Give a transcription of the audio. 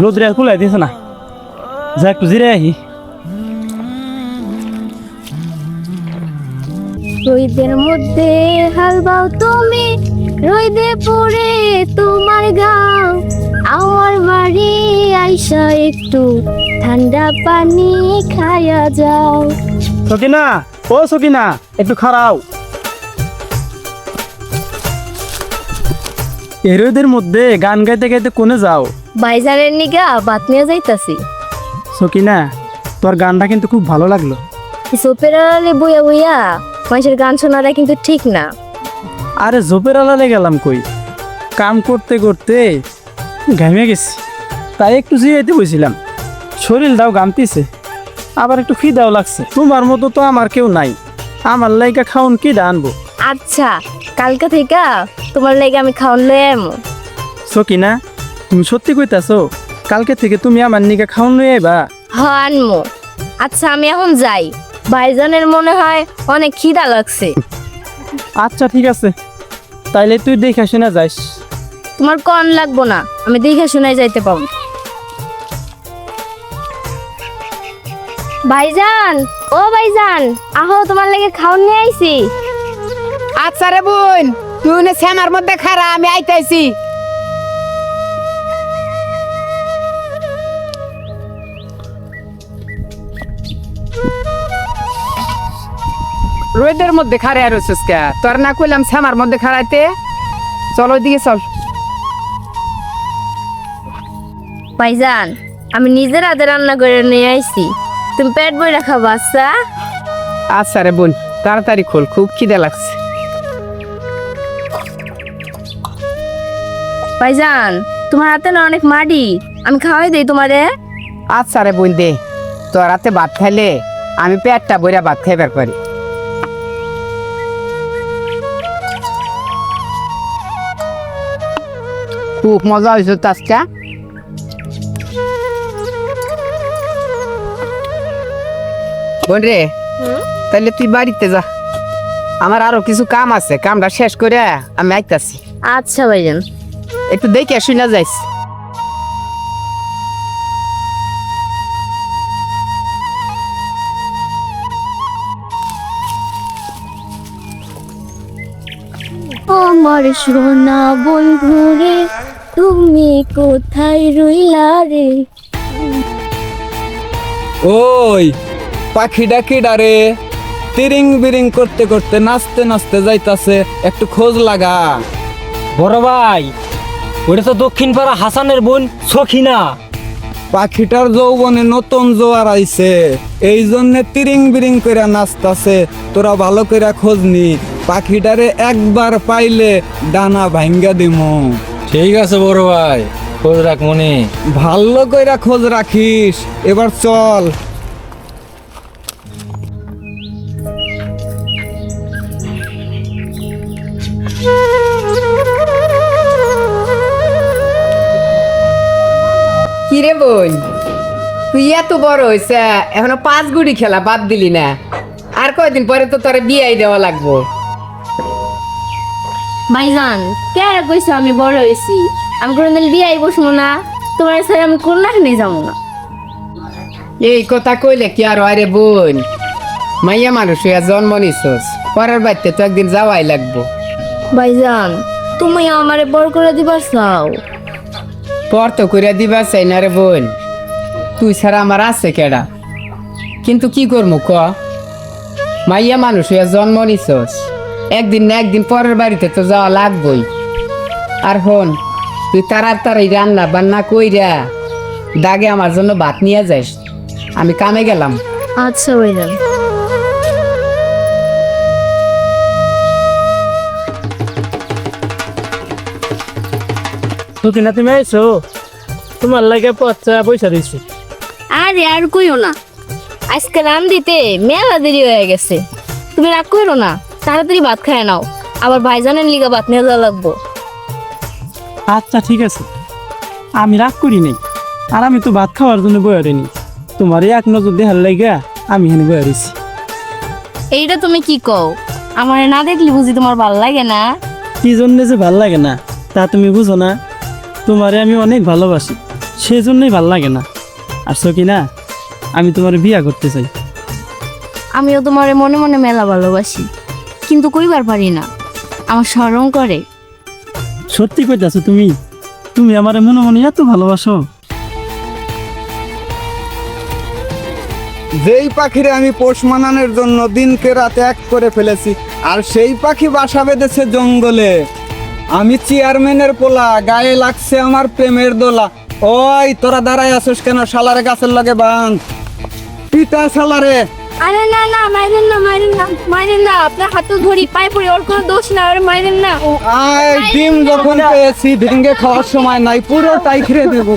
রোদ্রে আর কুলাই দিয়েছে না, যা একটু জিরে আহি। রোদের মধ্যে হাল বাও তুমি, রোদে পড়ে তোমার গাও, আমার বাড়ি আইসা একটু ঠান্ডা পানি খায়া যাও। সকিনা, ও সকিনা, একটু খারাও। এই রোদের মধ্যে গান গাইতে গাইতে কোনে যাও? বাইজানের নিগা বাত নিয়ে যাইতাছি। সকিনা, তোর গানটা কিন্তু খুব ভালো লাগলো। সোপের আড়ালে বইয়া বইয়া মানুষের গান শোনাটা কিন্তু ঠিক না। আরে জোপের আলালে গেলাম কই, কাম করতে করতে ঘামে গেছি, তাই একটু জিরাইতে বসছিলাম। শরীরটাও ঘামতিছে, আবার একটু খিদাও লাগছে। তোমার মতো তো আমার কেউ নাই, আমার লাইগা খাওন কি আনবো? আচ্ছা, কালকে থেকে তোমার লাগে আমি খাওয়ান লয়ে আমো। সকিনা, তুমি সত্যি কইতাছো? কালকে থেকে তুমি আমার নিগা খাওন লই আইবা? হ্যাঁ আনমো। আচ্ছা আমি এখন যাই, ভাইজানের মনে হয় অনেক খিদা লাগছে। আচ্ছা ঠিক আছে, তাইলে তুই দেখে শুনে যাইস। তোমার কন লাগবো না, আমি দেখে শুনে যাইতে পাবো। ভাইজান, ও ভাইজান, আহো তোমার লাগে খাওন নিয়ে আইছি। আচ্ছা রে বোন, তুই না শ্যামার মধ্যে খারা, আমি আইতাইছি। রোদের মধ্যে খারে আর কে তোর না কইলাম শ্যামার মধ্যে খারাইতে? চলো দিকে চল। ভাইজান, আমি নিজের হাতে রান্না করে নিয়ে আইছি, তুমি পেট বইরা খাবা। আচ্ছা আচ্ছা রে বোন, তাড়াতাড়ি খোল, খুব খিদে লাগছে। ভাইজান, তোমার হাতে না অনেক মাটি, আমি খাওয়াই দেই তোমারে। আচ্ছা রে বোন দে, তোর হাতে ভাত খাইলে আমি পেটটা বইরা ভাত খাইবার পারি। খুব মজা হয়েছে তো আজকে। বোন রে, তাহলে তুই বাড়িতে যা, আমার আরো কিছু কাম আছে, কামটা শেষ করে আমি আইতাছি। আচ্ছা ভাইজান। একটু দেখে শুনে যাইস। আমার সোনা বন্ধু রে, তুমি কোথায় রইলা রে? ওই পাখি ডাকি ডারে তিরিং বিরিং করতে করতে নাচতে নাচতে যাইতাছে, একটু খোঁজ লাগা। বড় ভাই, ওটা তো দক্ষিণ পাড়া হাসানের বোন সখিনা। পাখিটার যৌবনে নতুন জোয়ার আইছে, এই জন্যে তিরিং বিরিং করে নাচতাছে। তোরা ভালো করে খোঁজ নি, পাখিটারে একবার পাইলে ডানা ভাঙ্গা দিমু। ঠিক আছে বড় ভাই, খোঁজ রাখ মনে। ভালো করে খোঁজ রাখিস। এবার চল। কিরে বোন, তুই এত বড় হয়েছে, এখনো 5 গুড়ি খেলা বাদ দিলি না? আর কয়দিন পরে তো তোরে বিয়াই দেওয়া লাগবো। ভাইজান, কে কইছো আমি বড় হয়েছি? আমি কোনোদিন বিয়াই বসবো না, তোমার সাথে আমি কোনখানে যাবো না। এই কথা কইলে কি আর হয় রে বোন? মাইয়া মানুষ হইয়া জন্ম নিছস, পরের বাড়িতে তো একদিন যাওয়াই লাগবো। ভাইজান, তুমি আমারে বড় করে দিবার চাও? পর তো কইরা দিবা চাই না রে বোন, তুই ছাড়া আমার আছে কেডা? কিন্তু কি করবো ক? মাইয়া মানুষ হইয়া জন্ম নিছস, একদিন না একদিন পরের বাড়িতে তো যাওয়া লাগবই। আর হন, তুই তাড়াতাড়ি রান্না বান্না কইরা দাগে আমার জন্য ভাত নিয়ে যাস, আমি কামে গেলাম। আচ্ছা ভাইজান। সকিনা, তুমি আইছো? তোমার লাগে পয়সা দিচ্ছি। আরে আর কইও না, আজকে রান দিতে মেলা দেরি হয়ে গেছে। তুমি রাগ করো না, তাড়াতাড়ি ভাত খায় নাও, আবার ভাইজানের লিগা ভাত নিয়ে যাওয়া লাগবো। আচ্ছা ঠিক আছে, আমি রাগ করি নাই, আর আমি তো ভাত খাওয়ার জন্য বয়ারিনি, তোমার এক নজর দেখার লাইগা আমি এখানে বয়ারিছি। এইটা তুমি কি কও? আমার না দেখলি বুঝি তোমার ভালো লাগে না? কি জন্যে যে ভাল লাগে না তা তুমি বুঝো না? তোমারে আমি অনেক ভালোবাসি, সেজন্যই ভাল লাগে না। আর কি না, আমি তোমার বিয়া করতে চাই। আমিও তোমারে মনে মনে মেলা ভালোবাসি, কিন্তু কইবার পারি না, আমার শরম করে। সত্যি কইতাছো তুমি? তুমি আমারে মনে মনে এত ভালোবাসো? যেই পাখিরে আমি পোষ মানানোর জন্য দিনকে রাতে এক করে ফেলেছি, আর সেই পাখি বাসা বেঁধেছে জঙ্গলে। আমি চেয়ারম্যানের পোলা, গায়ে লাগছে আমার প্রেমের দোলা। ওই তোরা দাঁড়ায় আছিস কেন? শালারে গাছের লগে বাঁধ, পিতা শালারে। আরে না না, মাইরেন না, মাইরেন না, মাইরেন না, আপনার হাতে ধরি, পায়ে পড়ি, ওর কোনো দোষ না, ওর মাইরেন না। আয় ডিম যখন পেয়েছি ভেঙে খাওয়ার সময় নাই, পুরোটাই খেয়ে দেবো।